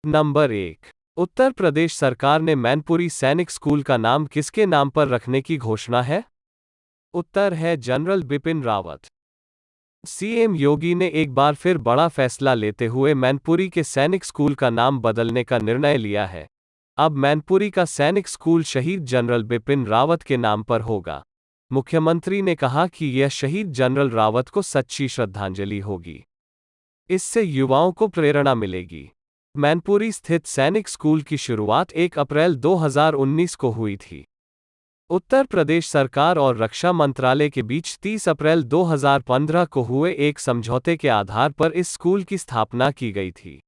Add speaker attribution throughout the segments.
Speaker 1: Number 1। Uttar Pradesh सरकार ने मैनपुरी सैनिक स्कूल का नाम किसके नाम पर रखने की घोषणा है? उत्तर है जनरल बिपिन रावत। सीएम योगी ने एक बार फिर बड़ा फैसला लेते हुए मैनपुरी के सैनिक स्कूल का नाम बदलने का निर्णय लिया है। अब मैनपुरी का सैनिक स्कूल शहीद जनरल बिपिन रावत के नाम पर होगा। मुख्यमंत्री ने कहा कि यह शहीद जनरल रावत को सच्ची श्रद्धांजलि होगी। इससे युवाओं को प्रेरणा मिलेगी। मैनपुरी स्थित सैनिक स्कूल की शुरुआत 1 अप्रैल 2019 को हुई थी। उत्तर प्रदेश सरकार और रक्षा मंत्रालय के बीच 30 अप्रैल 2015 को हुए एक समझौते के आधार पर इस स्कूल की स्थापना की गई थी।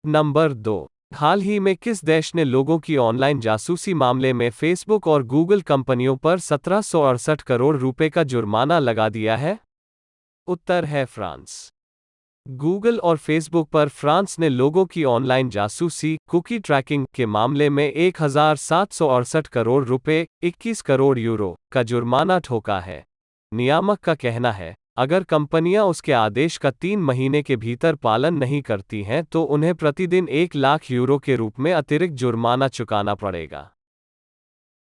Speaker 1: नंबर 2। हाल ही में किस देश ने लोगों की ऑनलाइन जासूसी मामले में फेसबुक और गूगल कंपनियों पर 1768 करोड़ रुपए का जुर्माना लगा दिया है? उत्तर है फ्रांस। गूगल और फेसबुक पर फ्रांस ने लोगों की ऑनलाइन जासूसी, कुकी ट्रैकिंग के मामले में 1768 करोड़ रुपए, 21 करोड़ यूरो का जुर्माना ठोका है। नियामक का कहना है, अगर कंपनियां उसके आदेश का 3 महीने के भीतर पालन नहीं करती हैं तो उन्हें प्रतिदिन 1 लाख यूरो के रूप में अतिरिक्त जुर्माना चुकाना पड़ेगा।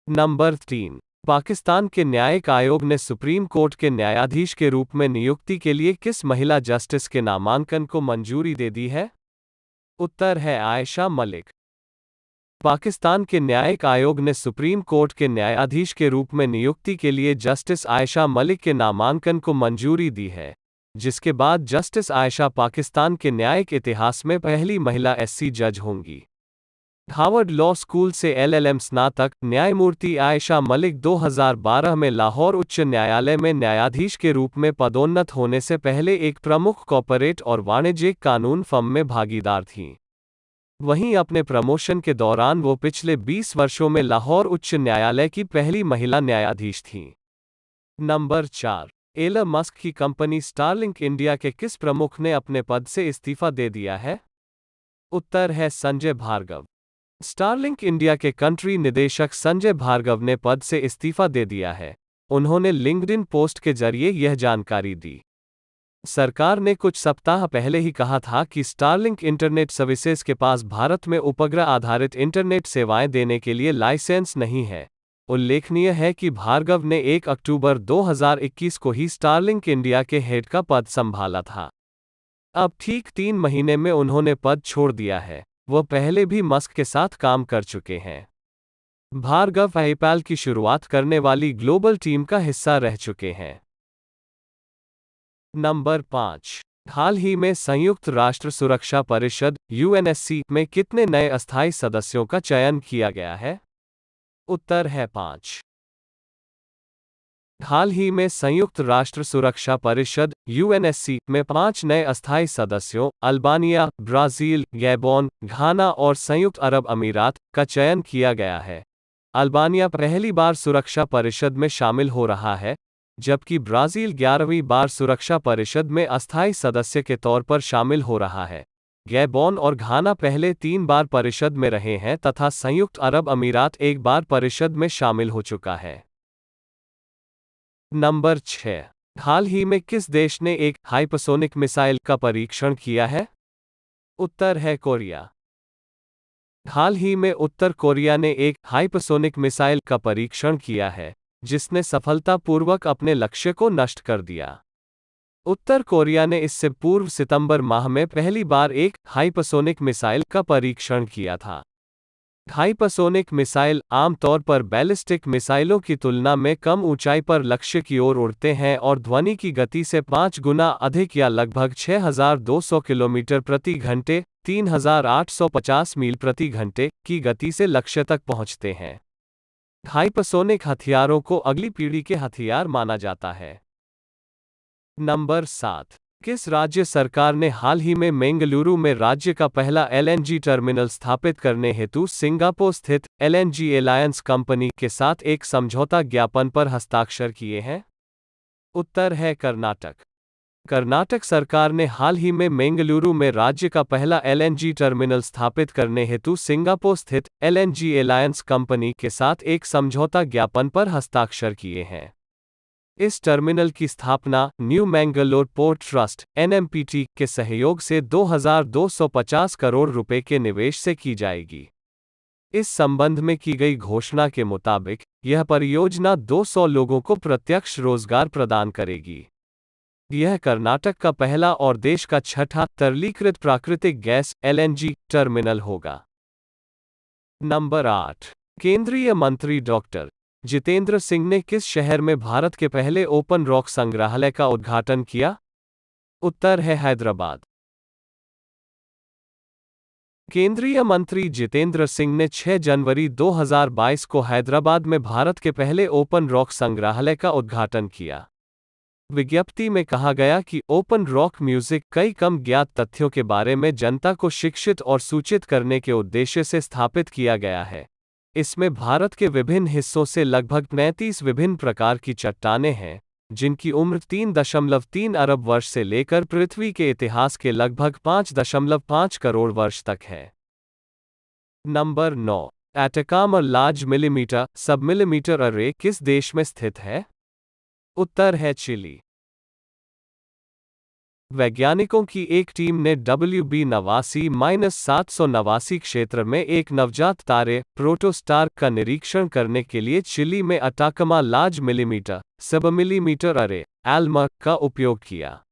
Speaker 1: नंबर 3। पाकिस्तान के न्यायिक आयोग ने सुप्रीम कोर्ट के न्यायाधीश के रूप में नियुक्ति के लिए किस महिला जस्टिस के नामांकन को मंजूरी दे दी है? उत्तर है आयशा मलिक। पाकिस्तान के न्यायिक आयोग ने सुप्रीम कोर्ट के न्यायाधीश के रूप में नियुक्ति के लिए जस्टिस आयशा मलिक के नामांकन को मंजूरी दी है, जिसके बाद जस्टिस आयशा पाकिस्तान के न्यायिक इतिहास में पहली महिला एससी जज होंगी। हार्वर्ड लॉ स्कूल से एलएलएम स्नातक न्यायमूर्ति आयशा मलिक 2012 में लाहौर उच्च न्यायालय में न्यायाधीश के रूप में पदोन्नत होने से पहले एक प्रमुख कॉर्पोरेट और वाणिज्यिक कानून फर्म में भागीदार थीं। वहीं अपने प्रमोशन के दौरान वो पिछले 20 वर्षों में लाहौर उच्च न्यायालय की पहली महिला न्यायाधीश थीं। नंबर 4। एलन मस्क की कंपनी स्टारलिंक इंडिया के किस प्रमुख ने अपने पद से इस्तीफा दे दिया है? उत्तर है संजय भार्गव। स्टारलिंक इंडिया के कंट्री निदेशक संजय भार्गव ने पद से इस्तीफा दे दिया है। उन्होंने लिंक्डइन पोस्ट के जरिए यह जानकारी दी। सरकार ने कुछ सप्ताह पहले ही कहा था कि स्टारलिंक इंटरनेट सर्विसेज के पास भारत में उपग्रह आधारित इंटरनेट सेवाएं देने के लिए लाइसेंस नहीं है। उल्लेखनीय है कि भार्गव ने 1 अक्टूबर 2021 को ही स्टारलिंक इंडिया के हेड का पद संभाला था। अब ठीक 3 महीने में उन्होंने पद छोड़ दिया है। वह पहले भी मस्क के साथ काम कर चुके हैं। भार्गव पेपैल की शुरुआत करने वाली ग्लोबल टीम का हिस्सा रह चुके हैं। नंबर 5। हाल ही में संयुक्त राष्ट्र सुरक्षा परिषद यूएनएससी में कितने नए अस्थायी सदस्यों का चयन किया गया है? उत्तर है 5। हाल ही में संयुक्त राष्ट्र सुरक्षा परिषद यूएनएससी में 5 नए अस्थायी सदस्यों अल्बानिया, ब्राजील, गैबोन, घाना और संयुक्त अरब अमीरात का चयन किया गया है। अल्बानिया पहली बार सुरक्षा परिषद में शामिल हो रहा है, जबकि ब्राजील 11वीं बार सुरक्षा परिषद में अस्थायी सदस्य के तौर पर शामिल हो रहा है। गैबोन और घाना पहले 3 बार परिषद में रहे हैं तथा संयुक्त अरब अमीरात 1 बार परिषद में शामिल हो चुका है। नंबर 6। हाल ही में किस देश ने एक हाइपरसोनिक मिसाइल का परीक्षण किया है? उत्तर है कोरिया। हाल ही में उत्तर कोरिया ने एक हाइपरसोनिक मिसाइल का परीक्षण किया है, जिसने सफलतापूर्वक अपने लक्ष्य को नष्ट कर दिया। उत्तर कोरिया ने इससे पूर्व सितंबर माह में पहली बार एक हाइपरसोनिक मिसाइल का परीक्षण किया था। हाइपरसोनिक मिसाइल आमतौर पर बैलिस्टिक मिसाइलों की तुलना में कम ऊंचाई पर लक्ष्य की ओर उड़ते हैं और ध्वनि की गति से 5 गुना अधिक या लगभग 6200 किलोमीटर प्रति घंटे 3850 मील प्रति घंटे की गति से लक्ष्य तक पहुंचते हैं। हाइपरसोनिक हथियारों को अगली पीढ़ी के हथियार माना जाता है। नंबर 7। किस राज्य सरकार ने हाल ही में बेंगलुरु में राज्य का पहला एलएनजी टर्मिनल स्थापित करने हेतु सिंगापुर स्थित एलएनजी एलायंस कंपनी के साथ एक समझौता ज्ञापन पर हस्ताक्षर किए हैं? उत्तर है कर्नाटक। कर्नाटक सरकार ने हाल ही में बेंगलुरु में राज्य का पहला एलएनजी टर्मिनल स्थापित करने हेतु सिंगापुर स्थित एलएनजी एलायंस कंपनी के साथ एक समझौता ज्ञापन पर हस्ताक्षर किए हैं। इस टर्मिनल की स्थापना new Mangalore port trust (NMPT) के सहयोग से 2,250 करोड़ रुपए के निवेश से की जाएगी। इस संबंध में की गई घोषणा के मुताबिक यह परियोजना 200 लोगों को प्रत्यक्ष रोजगार प्रदान करेगी। यह कर्नाटक का पहला और देश का छठा तरलीकृत प्राकृतिक गैस (LNG) टर्मिनल होगा। नंबर 8। केंद्रीय मंत्री डॉक्टर जितेंद्र सिंह ने किस शहर में भारत के पहले ओपन रॉक संग्रहालय का उद्घाटन किया? उत्तर है हैदराबाद। केंद्रीय मंत्री जितेंद्र सिंह ने 6 जनवरी 2022 को हैदराबाद में भारत के पहले ओपन रॉक संग्रहालय का उद्घाटन किया। विज्ञप्ति में कहा गया कि ओपन रॉक म्यूजिक कई कम ज्ञात तथ्यों के बारे में जनता को शिक्षित और सूचित करने के उद्देश्य से स्थापित किया गया है। इसमें भारत के विभिन्न हिस्सों से लगभग 35 विभिन्न प्रकार की चट्टानें हैं, जिनकी उम्र 3.3 अरब वर्ष से लेकर पृथ्वी के इतिहास के लगभग 5.5 करोड़ वर्ष तक है। नंबर 9। एटाकामा लार्ज मिलीमीटर सबमिलीमीटर अरे किस देश में स्थित है? उत्तर है चिली। वैज्ञानिकों की एक टीम ने WB-89-789 क्षेत्र में एक नवजात तारे प्रोटोस्टार का निरीक्षण करने के लिए चिली में अटाकामा लार्ज मिलीमीटर सबमिलीमीटर अरे (ALMA) का उपयोग किया।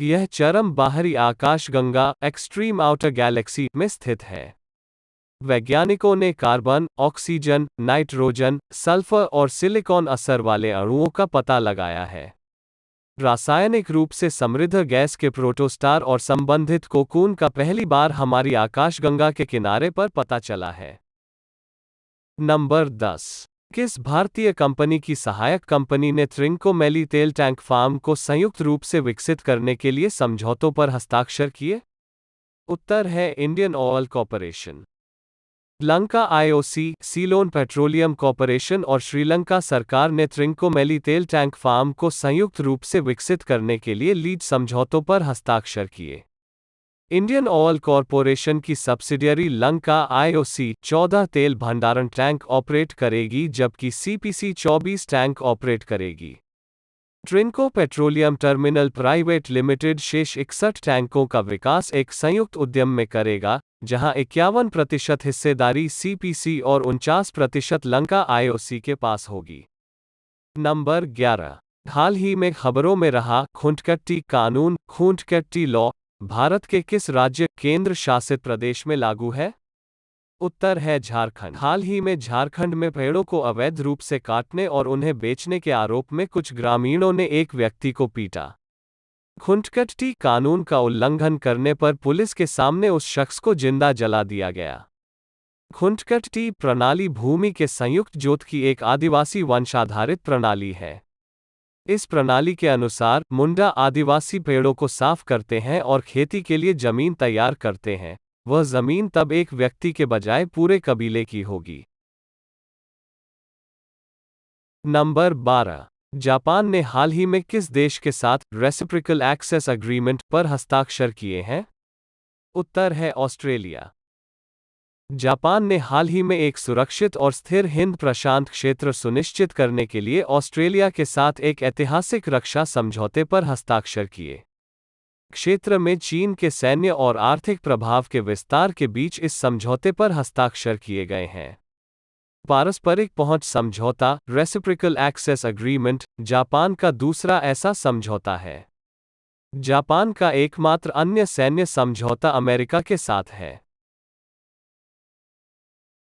Speaker 1: यह चरम बाहरी आकाशगंगा एक्सट्रीम आउटर गैलेक्सी में स्थित है। वैज्ञानिकों ने कार्बन, ऑक्सीजन, नाइट्रोजन, सल्फर और सिलिकॉन असर वाले अणुओं का पता लगाया है। रासायनिक रूप से समृद्ध गैस के प्रोटोस्टार और संबंधित कोकून का पहली बार हमारी आकाशगंगा के किनारे पर पता चला है। नंबर 10। किस भारतीय कंपनी की सहायक कंपनी ने त्रिंकोमेली तेल टैंक फार्म को संयुक्त रूप से विकसित करने के लिए समझौतों पर हस्ताक्षर किए? उत्तर है Indian oil corporation. Sri Lanka IOC, Ceylon petroleum corporation और श्रीलंका सरकार ने त्रिंकोमेली तेल टैंक फार्म को संयुक्त रूप से विकसित करने के लिए लीज समझौतों पर हस्ताक्षर किए। इंडियन ऑयल कॉरपोरेशन की सब्सिडियरी लंका IOC 14 तेल भंडारण टैंक ऑपरेट करेगी, जबकि CPC 24 टैंक ऑपरेट करेगी। Trinco petroleum terminal private limited शेष 61 टैंकों का विकास एक संयुक्त उद्यम में करेगा, जहां 51% हिस्सेदारी CPC और 49% लंका IOC के पास होगी। नंबर 11। हाल ही में खबरों में रहा खुंटकट्टी कानून खुंटकट्टी लॉ भारत के किस राज्य केंद्र शासित प्रदेश में लागू है? उत्तर है झारखंड। हाल ही में झारखंड में पेड़ों को अवैध रूप से काटने और उन्हें बेचने के आरोप में कुछ ग्रामीणों ने एक व्यक्ति को पीटा। खुंटकट्टी कानून का उल्लंघन करने पर पुलिस के सामने उस शख्स को जिंदा जला दिया गया। खुंटकट्टी प्रणाली भूमि के संयुक्त जोत की एक आदिवासी वंशाधारित प्रणाली है। इस प्रणाली के अनुसार मुंडा आदिवासी पेड़ों को साफ करते हैं और खेती के लिए जमीन तैयार करते हैं। वह जमीन तब एक व्यक्ति के बजाय पूरे कबीले की होगी। नंबर 12। जापान ने हाल ही में किस देश के साथ रेसिप्रोकल एक्सेस एग्रीमेंट पर हस्ताक्षर किए हैं? उत्तर है ऑस्ट्रेलिया। जापान ने हाल ही में एक सुरक्षित और स्थिर हिंद प्रशांत क्षेत्र सुनिश्चित करने के लिए ऑस्ट्रेलिया के साथ एक ऐतिहासिक रक्षा समझौते पर हस्ताक्षर किए। क्षेत्र में चीन के सैन्य और आर्थिक प्रभाव के विस्तार के बीच इस समझौते पर हस्ताक्षर किए गए हैं। पारस्परिक पहुंच समझौता रेसिप्रोकल एक्सेस एग्रीमेंट जापान का दूसरा ऐसा समझौता है। जापान का एकमात्र अन्य सैन्य समझौता अमेरिका के साथ है।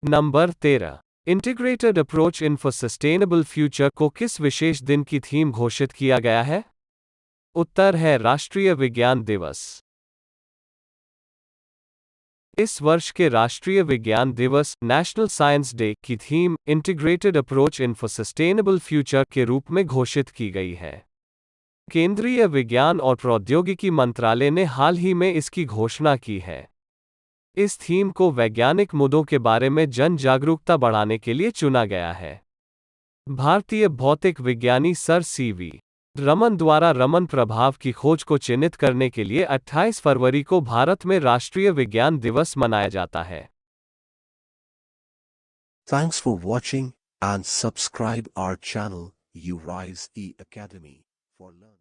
Speaker 1: Number 13। Integrated approach in for sustainable future को किस विशेष दिन की थीम घोषित किया गया है? उत्तर है राष्ट्रीय विज्ञान दिवस। इस वर्ष के राष्ट्रीय विज्ञान दिवस नेशनल साइंस डे की theme integrated approach in for sustainable future के रूप में घोषित की गई है। केंद्रीय विज्ञान और प्रौद्योगिकी मंत्रालय ने हाल ही में इसकी घोषणा की है। इस थीम को वैज्ञानिक मुद्दों के बारे में जन जागरूकता बढ़ाने के लिए चुना गया है। भारतीय भौतिक विज्ञानी सर CV रमन द्वारा रमन प्रभाव की खोज को चिन्हित करने के लिए 28 फरवरी को भारत में राष्ट्रीय विज्ञान दिवस मनाया जाता है।
Speaker 2: Thanks for watching and subscribe our channel. URISE E Academy for learning.